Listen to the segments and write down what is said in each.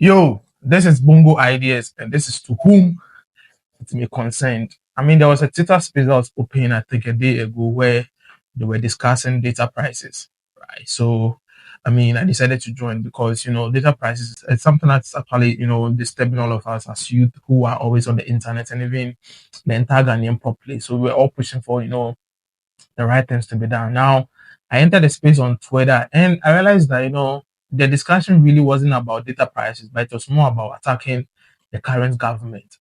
Yo, this is Bongo Ideas, and this is to whom it may concern. I mean, there was a Twitter space that was open, I think, a day ago where they were discussing data prices, right? So, I mean, I decided to join because, data prices is something that's actually, disturbing all of us as youth who are always on the internet and even the entire Ghanaian populace. So, we're all pushing for, the right things to be done. Now, I entered the space on Twitter and I realized that, the discussion really wasn't about data prices, but it was more about attacking the current government.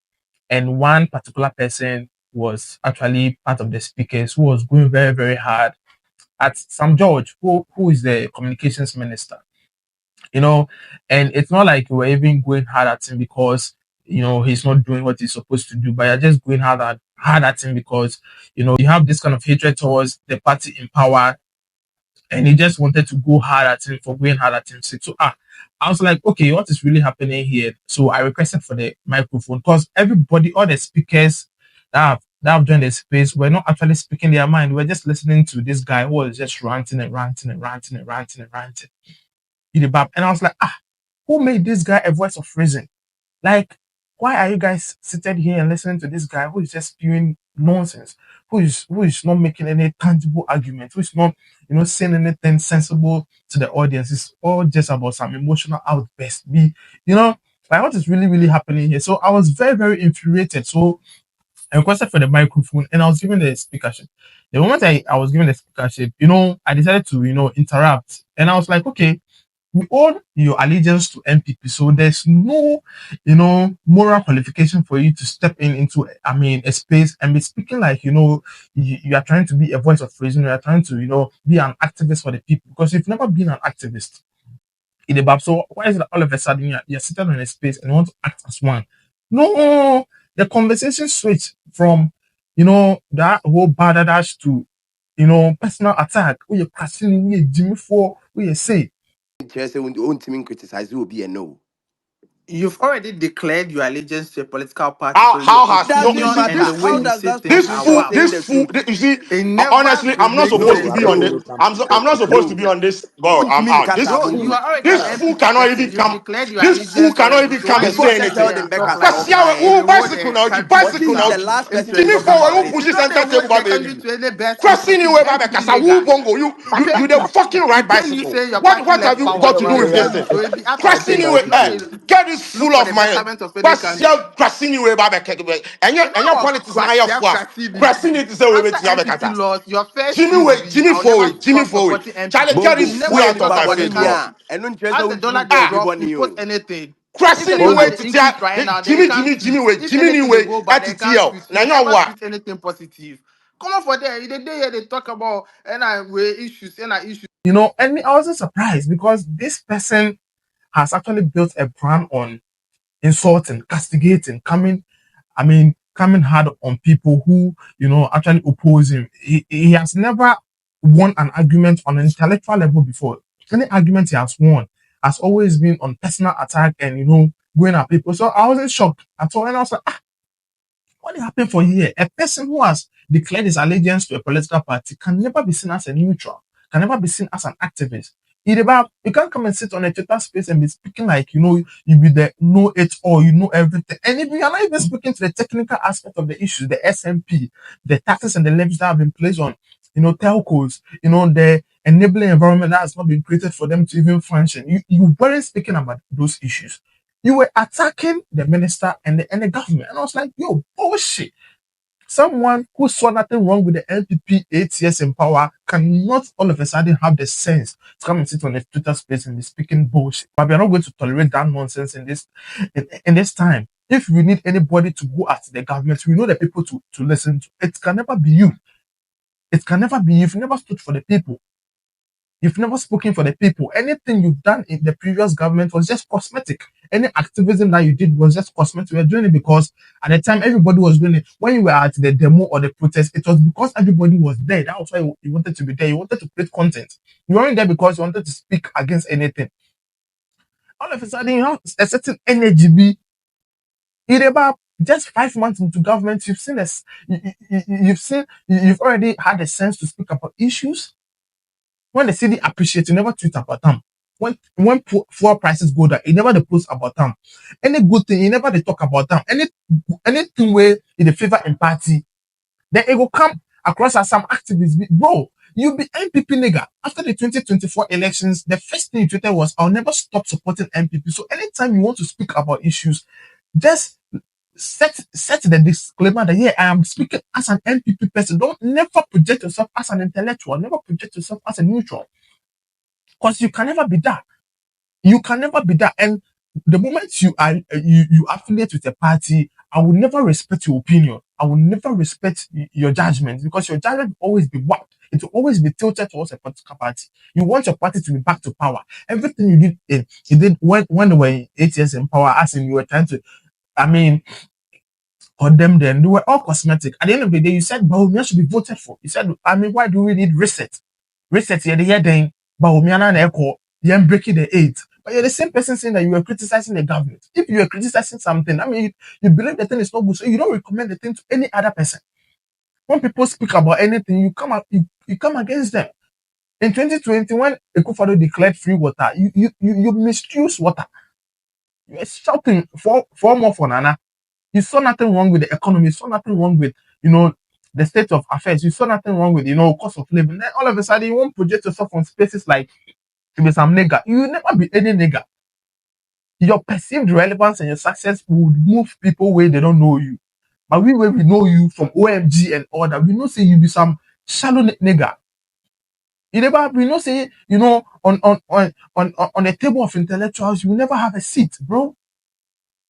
And one particular person was actually part of the speakers who was going very, very hard at Sam George, who is the communications minister, you know, and it's not like we're even going hard at him because, he's not doing what he's supposed to do, but you're just going hard at him because, you have this kind of hatred towards the party in power and he just wanted to go hard at him for going hard at him. So I was like, okay, what is really happening here? So I requested for the microphone because everybody, all the speakers that have joined the space were not actually speaking their mind. We're just listening to this guy who was just ranting and ranting and ranting and ranting and ranting. And I was like, who made this guy a voice of reason? Like, why are you guys seated here and listening to this guy who is just spewing nonsense, who is not making any tangible argument, who is not, saying anything sensible to the audience? It's all just about some emotional outburst. Like what is really, really happening here? So I was very, very infuriated. So I requested for the microphone and I was given the speakership. The moment I was given the speakership, I decided to, interrupt. And I was like, okay, you own your allegiance to MPP, so there's no, moral qualification for you to step into, I mean, a space and be speaking like, you are trying to be a voice of reason, you are trying to, be an activist for the people, because you've never been an activist in the BAP. So why is it that all of a sudden you're sitting in a space and you want to act as one? No, the conversation switched from, that whole badadash to, personal attack. Who you casting, who you Jimmy for, who you say. Say when the own team criticize you will be a no. You've already declared your allegiance to a political party, How so your how has no? You opinion see and matter. the this way How fool, you does say that things stop this you are from fool, one. saying this the fool. truth? You see, It never honestly, I'm not relates supposed No, to to be on this. bro. you. I'm not supposed to be No. on this. Bro, I'm Mean out. This kasa Bro, fool, you bro. are already this an fool MPP cannot person. even You've come. declared your This fool allegiance cannot already. even So come why and do you Before say say sit here anything. Sheldon and Becker talk can like Kwasi, offline. who the whole bicycle the now? country Bicycle This is now. the last person to Jimmy interest? for talk about who it. pushes Not center the way table, the baby. country to any best Kwasi ni interest. we The babe MPP kasa who leader. bongo you the fucking right Then you bicycle. say your What party what have left you power. got to do You with say this you thing? so it be out of Kwasi ni things. we Not the get this look full for of the my betterment of any Kwasi country. Kwasi ni we babe and your Now, politics na your fuck. Kwasi, Kwasi ni to say we after bet you MPP kasa. loss, your first Jimmy tweet will way, be, Jimmy I'll never forward, Jimmy stop forward. supporting Charlie, MPP. get You this Bongo, fool never where out ni of talk my baba about the face, ni bro. country. ya. And non As treasure the would do dollar be they a drop, bonny you post you. anything. If Kwasi ni way anybody Bongo, they to increase right now, they Jimmy, can't Jimmy, tweet. Jimmy way, If Jimmy ni anything they way, go, but they can't ATTL. tweet. Now You you never what? tweet anything positive. Come on for there. The day they talk about issues, issues. And I wasn't surprised because this person has actually built a brand on insulting, castigating, coming hard on people who, actually oppose him. He has never won an argument on an intellectual level before. Any argument he has won has always been on personal attack and, going at people. So I wasn't shocked at all. And I was like, what happened for here? A person who has declared his allegiance to a political party can never be seen as a neutral, can never be seen as an activist. You can't come and sit on a Twitter space and be speaking like, you be the know it all, you know everything. And if you are not even speaking to the technical aspect of the issues, the SMP, the taxes and the levies that have been placed on, telcos, the enabling environment that has not been created for them to even function. You weren't speaking about those issues. You were attacking the minister and the government. And I was like, yo, bullshit. Someone who saw nothing wrong with the NPP 8 years in power cannot all of a sudden have the sense to come and sit on the Twitter space and be speaking bullshit. But we are not going to tolerate that nonsense in this time. If we need anybody to go at the government, we know the people to listen to. It can never be you. It can never be you. You've never stood for the people. You've never spoken for the people. Anything you've done in the previous government was just cosmetic. Any activism that you did was just cosmetic. You were doing it because at the time everybody was doing it. When you were at the demo or the protest, it was because everybody was there. That was why you wanted to be there. You wanted to create content. You weren't there because you wanted to speak against anything. All of a sudden, you have a certain energy. About just 5 months into government, you've seen this. You've already had a sense to speak about issues. When the city appreciates, you never tweet about them. when fuel prices go down, he never they post about them. Any good thing, he never they talk about them. Anything where in the favor in party, then it will come across as some activists. Bro, you be MPP nigga. After the 2024 elections, the first thing you tweeted was, I'll never stop supporting MPP. So anytime you want to speak about issues, just set the disclaimer that, yeah, I am speaking as an MPP person. Don't never project yourself as an intellectual. Never project yourself as a neutral. Because you can never be that. You can never be that. And the moment you are you affiliate with a party, I will never respect your opinion. I will never respect your judgment, because your judgment will always be what? It will always be tilted towards a political party. You want your party to be back to power. Everything you did when they were 8 years in power, as in you were trying to, I mean, condemn them. They were all cosmetic. At the end of the day, you said Bawumia should be voted for. You said, I mean, why do we need reset? Reset here, the year then Bawumia na echo, you're breaking the eight. But you're the same person saying that you were criticizing the government. If you were criticizing something, I mean, you believe the thing is not good, so you don't recommend the thing to any other person. When people speak about anything, you come up, you come against them. In 2020, when Kwadwo declared free water, you misuse water. You are shouting for more for Nana. You saw nothing wrong with the economy. You saw nothing wrong with, the state of affairs. You saw nothing wrong with, cost of living. Then all of a sudden, you won't project yourself on spaces like to be some nigger. You will never be any nigger. Your perceived relevance and your success would move people where they don't know you. But where we know you from OMG and all that, we know say you be some shallow nigger. You never, we know say, on a table of intellectuals, you will never have a seat, bro.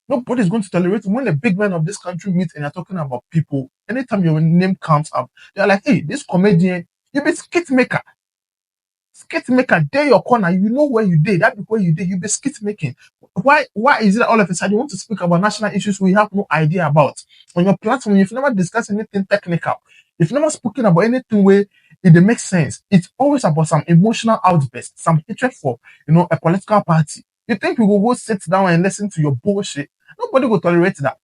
Nobody's going to tolerate it. When the big men of this country meet and you're talking about people, anytime your name comes up, they're like, hey, this comedian, you be skit maker. Skit maker, there your corner, you know where you did. That be where you did, you be skit making. Why is it all of a sudden you want to speak about national issues we have no idea about? On your platform, you've never discussed anything technical. You've never spoken about anything where it makes sense. It's always about some emotional outburst, some hatred for, a political party. You think people will go sit down and listen to your bullshit? Nobody will tolerate that.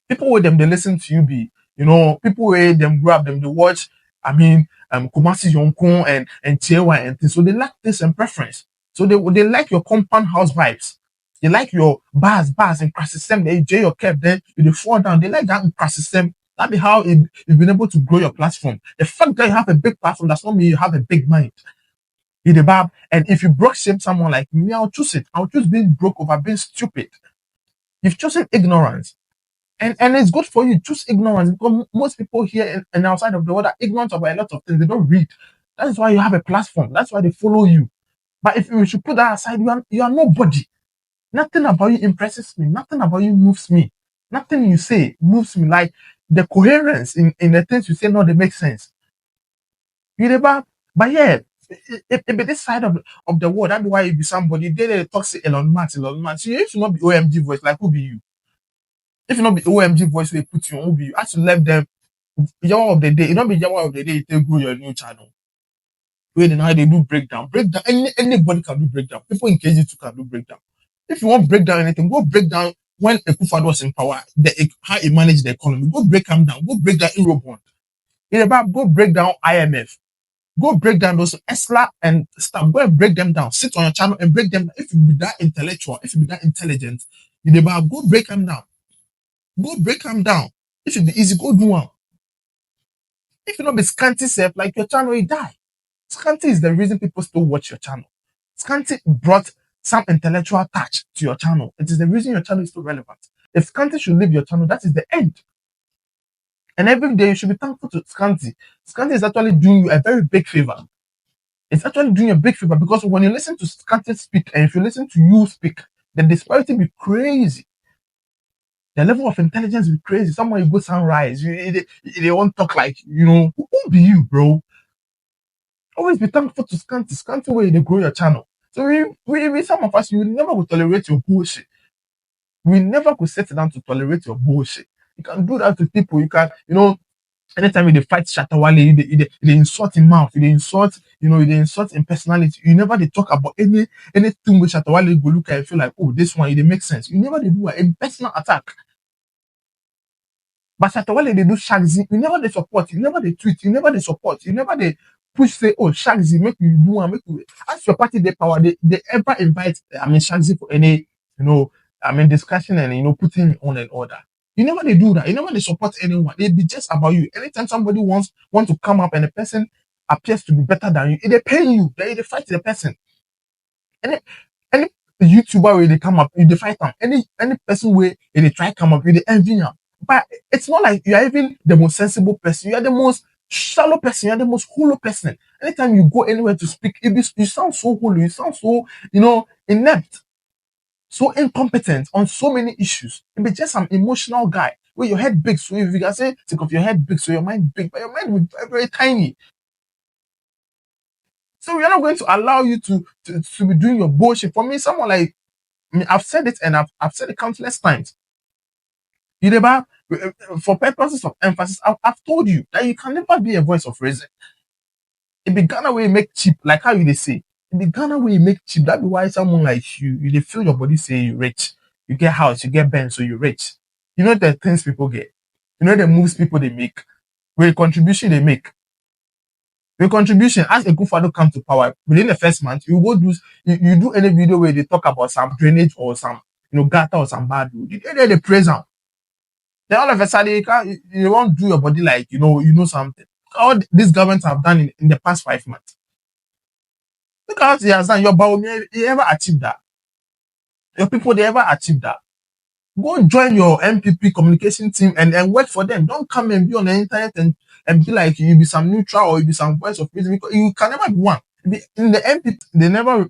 People with them, they listen to you be, people with them grab them, they watch, Kumasi Yonkon and Chewa and things. So they like this and preference. So they like your compound house vibes. They like your bars in crash system. They enjoy your cap, then they fall down. They like that in crash system. That be how you've been able to grow your platform. The fact that you have a big platform does not mean you have a big mind. And if you broke shame someone like me, I'll choose it. I'll choose being broke over being stupid. You've chosen ignorance. And it's good for you. Choose ignorance, because most people here and outside of the world are ignorant about a lot of things. They don't read. That is why you have a platform. That's why they follow you. But if you should put that aside, you are nobody. Nothing about you impresses me. Nothing about you moves me. Nothing you say moves me. Like the coherence in the things you say, no, they make sense. But yeah, it be this side of the world. That's why you be somebody. They talk say Elon Musk. You should not be OMG voice. Like, who be you? If you not be OMG voice, they put you on, who be you? As to let them Yawa of the day. It don't be Yawa of the day. You take grow your new channel. Where then how they do breakdown. Breakdown. Anybody can do breakdown. People in KG2 can do breakdown. If you want break down anything, go break down when Kwadwo was in power, how he managed the economy. Go break him down. Go break down Eurobond. Go break down IMF. Go break down those ESLA and stuff. Go and break them down. Sit on your channel and break them down. If you be that intellectual, if you be that intelligent, go break them down. Go break them down. If it be easy, go do one. If you not be scanty self, like your channel, you die. Scanty is the reason people still watch your channel. Scanty brought some intellectual touch to your channel. It is the reason your channel is still relevant. If Scanty should leave your channel, that is the end. And every day you should be thankful to Scanty. Scanty is actually doing you a very big favor. It's actually doing you a big favor, because when you listen to Scanty speak and if you listen to you speak, the disparity be crazy. The level of intelligence be crazy. Someone you go sunrise, they won't talk like, who be you, bro? Always be thankful to Scanty. Scanty way they grow your channel. So we some of us, you never will tolerate your bullshit. We never could sit down to tolerate your bullshit. You can do that to people. You can, anytime they fight Shatawale, they insult in mouth, they insult, they insult in personality. You never they talk about anything with Shatawale go look at and feel like, oh, this one, it makes sense. You never they do a personal attack. But Shatawale, they do shagzy. You never they support. You never they tweet. You never they support. You never they push say, oh, Shagzy, make you do and make you as your party they power, they ever invite Shagzy for any, discussion and putting on an order. You never they do that. You never they support anyone. They be just about you. Anytime somebody want to come up and the person appears to be better than you, they pay you. They fight the person. Any YouTuber where they come up, you fight them. Any person where they try come up, you they envy them. But it's not like you are even the most sensible person. You are the most shallow person. You are the most hollow person. Anytime you go anywhere to speak, you sound so hollow. You sound so inept, so incompetent on so many issues. You be just an emotional guy where your head big. So if you can say think of your head big, so your mind big, but your mind will be very, very tiny. So we are not going to allow you to be doing your bullshit. For me, someone like me, I've said it and I've said it countless times. You never, for purposes of emphasis, I've told you that you can never be a voice of reason. It be Ghana where you make cheap, like how you they say. It be Ghana where you make cheap. That be why someone like you they feel your body say you rich. You get house, you get Benz, so you rich. You know the things people get. You know the moves people they make. With the contribution they make. Your contribution as a good father come to power within the first month, you go do you do any video where they talk about some drainage or some gutter or some bad road. They praise them. Then all of a sudden you won't do your body like you know something. All these governments have done in the past 5 months. Look at what he has done. Your Bao, you ever achieved that? Your people they ever achieved that? Go join your MPP communication team and work for them. Don't come and be on the internet and be like you be some neutral or you be some voice of reason because you can never be one. In the MPP,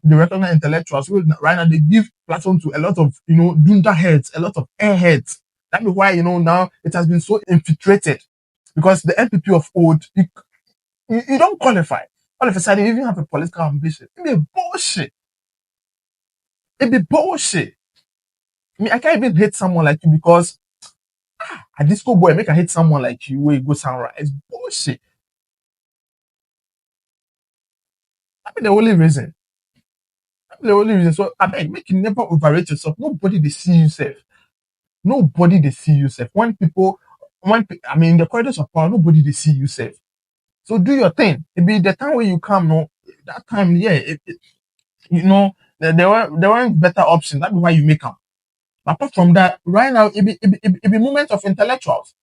they recognize intellectuals. So right now they give platform to a lot of dunda heads, a lot of airheads. That is why now it has been so infiltrated because the MPP of old you don't qualify. All of a sudden you even have a political ambition. It be bullshit. It be bullshit. I can't even hate someone like you because a disco boy make I hate someone like you where you go sound right. It's bullshit. That's the only reason. That's the only reason. So I beg, make you never overrate yourself. Nobody they see you safe. Nobody they see you safe. In the corridors of power, nobody they see you safe. So do your thing. It be the time when you come, no, that time, yeah, there weren't better options. That's why you make them. Apart from that, right now, it be moment of intellectuals.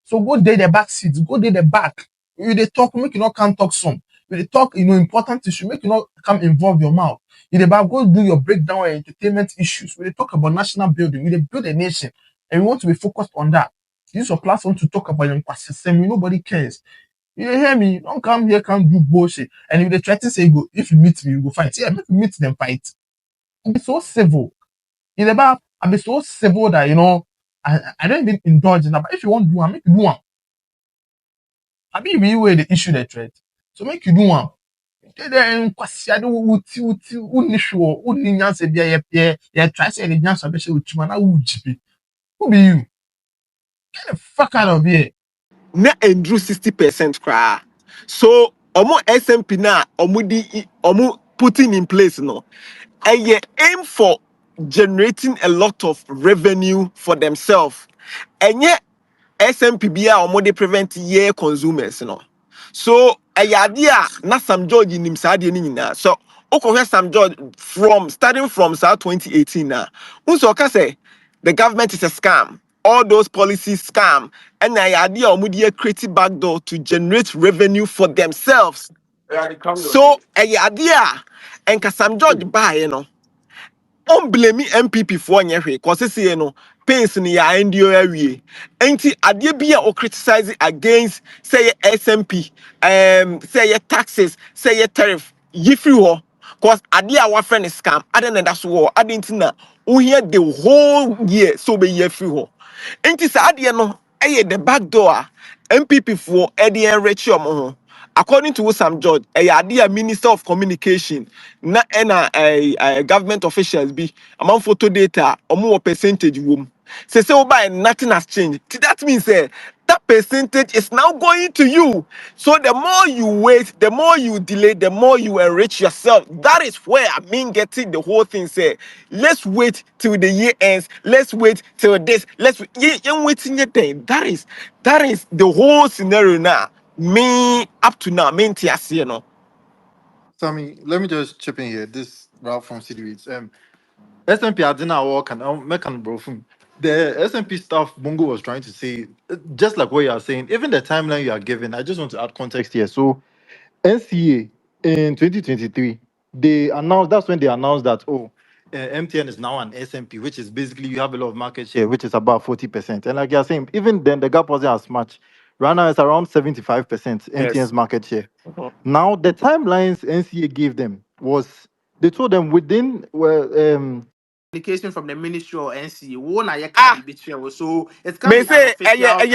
So go there the back seats, go there the back. You they talk, make you not come talk some. You they talk, important issue, make you not come involve your mouth. You they back go do your breakdown and entertainment issues. We they talk about national building, we they build a nation, and we want to be focused on that. Use your platform to talk about your system. Nobody cares. You hear me? Don't come here, come do bullshit. And if they try to say go, if you meet me, you go fight. Yeah, make you meet them fight. Be so civil. In the back, I be so civil that I don't even indulge in that. But if you want to do one, make you do one. I mean, we were the issue the threat. So make you do one. Then kwasiade wuti unisho uninyanse bia ye try say the nyanse be she utuma na ujibi. Who be you? Get the fuck out of here. Na endru 60% cry. So omo SMP na omo putting in place no. And ye aim for generating a lot of revenue for themselves. And yet SMPB or more they prevent year consumers, So a yadia na Sam George in him sadi na. So okay Sam George starting from 2018 now. Unso say the government is a scam. All those policies scam. And a yadia or media creative backdoor to generate revenue for themselves. So a yadia and Sam George buy. On blame me MPP for nyehwe cause say no pains ni ya ndio awie enti ade bia o criticize against say SMP say taxes say tariff yifri ho cause ade a wa friend scam ade na that so ade ntina wo hear the whole year so be yefri ho enti say ade no the back door MPP for ade enrich ho. According to Sam George, a idea Minister of Communication, na a government officials be among photo data or more percentage womb. Say by nothing has changed. That means that percentage is now going to you. So the more you wait, the more you delay, the more you enrich yourself. That is where I mean getting the whole thing say. Let's wait till the year ends. Let's wait till this. Let's waiting your thing. That is the whole scenario now. Me up to now, me you know. Sammy, let me just chip in here. This route from CDWs. SMP I didn't work and bro. The SMP stuff Bongo was trying to say, just like what you are saying, even the timeline you are given, I just want to add context here. So NCA in 2023, they announced that's when they announced that MTN is now an SMP, which is basically you have a lot of market share, which is about 40%. And like you're saying, even then the gap wasn't as much. Right now it's around 75% Yes. MTN's market share. Now the timelines NCA gave them was they told them within Communication from the ministry or NCA. Won a Ah, so it can me be an say, official.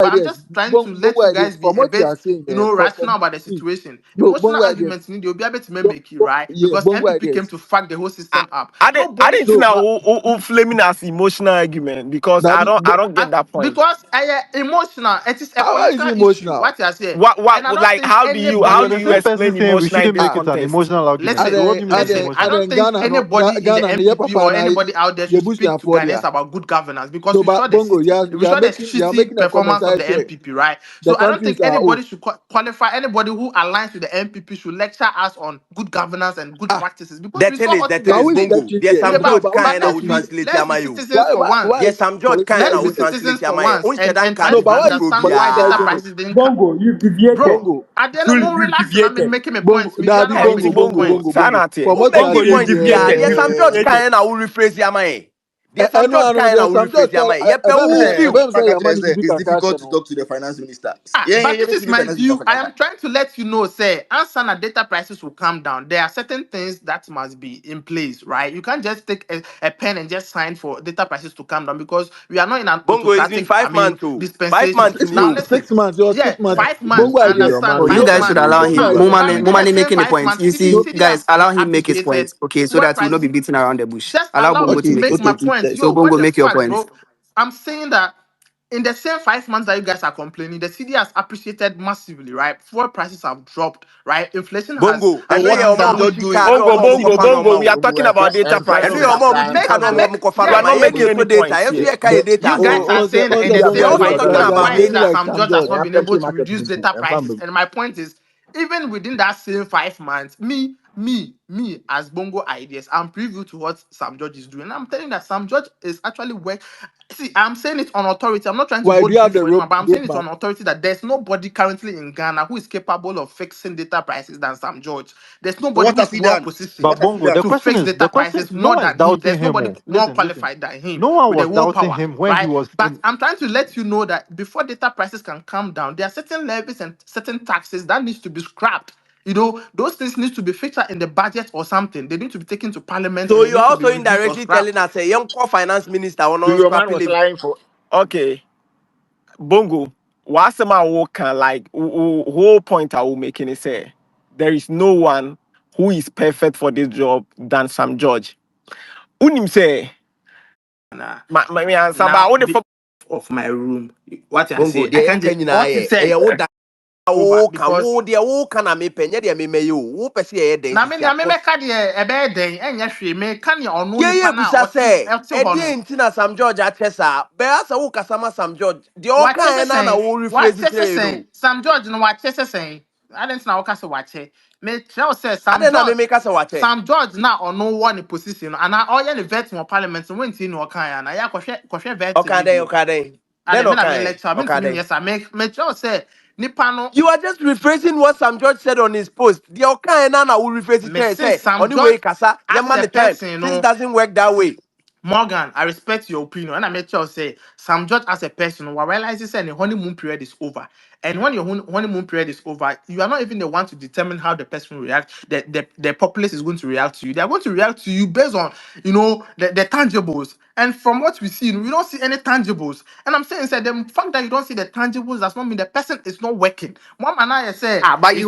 But I'm Ideas. just trying to let Bongo you ideas. guys be From a what you bit, are saying, rational about the see, situation. no Emotional Bongo ideas. arguments need you'll be able to make it right Yeah, because Bongo MPP came ideas. to fuck the whole ah, system up. I Nobody didn't should. think No, now who flaming as emotional argument because Dabi, I don't get that point. Because I emotional, it is a how is political it issue. emotional? What I say, and I What don't like think but how you're do the anybody. you same person explain saying we emotional in shouldn't this make it an context? emotional argument. So Listen, what do you mean by I don't think Ghana no anybody in the Ghana no yeah MPP papa or na anybody out there your should bush speak to for Ghanaians there. about good governance because No, we saw but the Bongo, city, we you are saw the making shitty a comment. performance of I the check. MPP, right? The So I don't countries think are anybody should qualify anybody who aligns with the MPP should lecture us on good governance and good ah. practices because we saw The us thing But is who is yesterday. Bongo. lecturing There's there? some No, George but who is kind But who lecturing? translate let's be Yamayo. citizens Why for once. why There's is some George political kind Let's be who argument? translate citizens for Yamayo. once Unche dan and ka try No, ne to but why is understand Francisco why political data argument? prices didn't come. Bongo, you've deviated. Bro, at the end of Bongo, the Truly, day, Bongo, you've relax and I'm Bongo, deviated. making a Bongo, point. Me, you are Dabi, not Hey, Bongo, making a Bongo, point. Bongo, Sana Bongo. ate. From Who what you make are it Bongo, you've saying, point deviated. yeah. You've There's some George deviated. kind who rephrase Yamaye. There's some no, George no, kind there's who some rephrase just tell. Yamaye. Yepe who If view. I'm say your money be It's difficult to kakashi, talk to the finance minister. Yeah, But yeah, this yeah. is The my finance minister view. for I Kaka. am trying to let you know, say, as soon as data prices will come down, there are certain things that must be in place, right? You can't just take a pen and just sign for data prices to come down because we are not in an Bongo, it's been autocratic, 5 months too. Five dispensation. months 6 Now months, new. listen, 6 months, or yeah, 6 months. 5 months. Bongo I ideas. Your understand. man, Oh, you you know, 5 guys fit should months. to allow Bongo him. talk. Bro, Moma, but ideas. in Moma the same making a 5 point. months, You even see, No, city guys, has been allow him make his appreciated, point. Okay, so fuel that we'll not prices. be beating around the bush. Just Allow allow me Bongo to to Okay, make make his my okay. point. point. So Yo, Bongo, what the make your fuck, point. bro? I'm saying that in the same 5 months that you guys are complaining, the CD has appreciated massively, right? Fuel prices have dropped, right? Inflation has Bongo. So I know what come you're is more down. Samjo doing? muchika, no Bongo, What more is he Bongo, mukofano doing? Bongo. We are mo. talking about data I know prices. you're more Make, muchika, no more We mukofano are yeah, ma. not Yeah, making be any so data. points Yes, here. we can data you no. guys are saying that in the We same are Bongo also five ideas. talking You months, are about why is it behaving that data. like some Sam judge has George. not Yeah, been able plenty to market reduce reason. data And fun, prices? baby. And my point is, even within that same 5 months, me, as Bongo Ideas, I'm preview to what Sam George is doing. And I'm telling that Sam George is actually work. See, I'm saying it on authority. I'm not trying to Why do hold you have grief the for anyone, but I'm saying it roadmap? on authority that there's nobody currently in Ghana who is capable of fixing data prices than Sam George. There's So nobody what who has is he more done? But positioned What has he Bongo, done? the to question fix is, the data question, prices no more one is than him. doubting There's him. nobody Oh. more Listen. qualified than him No one with the was doubting willpower, him when he right? was But in. I'm trying to let you know that before data prices can come down, there are certain levies and certain taxes that needs to be scrapped. Those things need to be featured in the budget or something. They need to be taken to parliament So and they you're need to be also reduced or indirectly telling scrapped. us a young core finance minister on So non your man scrappy was levy. lying for. Okay, Bongo. What's my work like? Whole point I will making is say there is no one who is perfect for this job than Sam George. Unim say, Nah. me answer, but Now, what the fuck? of my room, what I Bongo, say, I deɛ can't yɛka just nyinaa what you yɛ say ɛyɛ wo da over woka because wo deɛ woka na mepɛ nyɛ deɛ memɛyɛ o wopɛ sɛ yɛyɛ dɛn na me sisi na a me cause meka de e be den enya hwe me ka ne ono nipa yɛyɛ na busa ɔte sɛ ɛte hɔ no ɛdeɛ nti na Sam George akyɛ saa bɛyɛ sɛ wokasa ma Sam George deɛ wache se ɔkaeɛ na sen wo rephrase wache se kyerɛ sen no Sam George no wache se sen I didn't know what wache me tell say adɛn na memeka sɛ wakyɛ Sam George na ono wɔ ne position and all the vet mo parliament no wenti no kan ya na ya kɔhwɛ vet ɔka dɛn video ɔka dɛn dɛn ade na me na me ɔkaeɛ lecture me ɔka ntimi dɛn nyɛ sa me tell say nipa no you are just rephrasing what Sam George said on his post deɛ ɔkaeɛ na wo rephrase me kyerɛ say sɛ Sam ɔne George wei kasa as yɛma a ne time person things no doesn't work that way Morgan, I respect your opinion. And I make sure say Sam George as a person will realize this and the honeymoon period is over. And when your honeymoon period is over, you are not even the one to determine how the person will react. The populace is going to react to you. They are going to react to you based on the tangibles. And from what we see, we don't see any tangibles. And I'm saying, say the fact that you don't see the tangibles does not mean the person is not working. One man I say Ah, but is you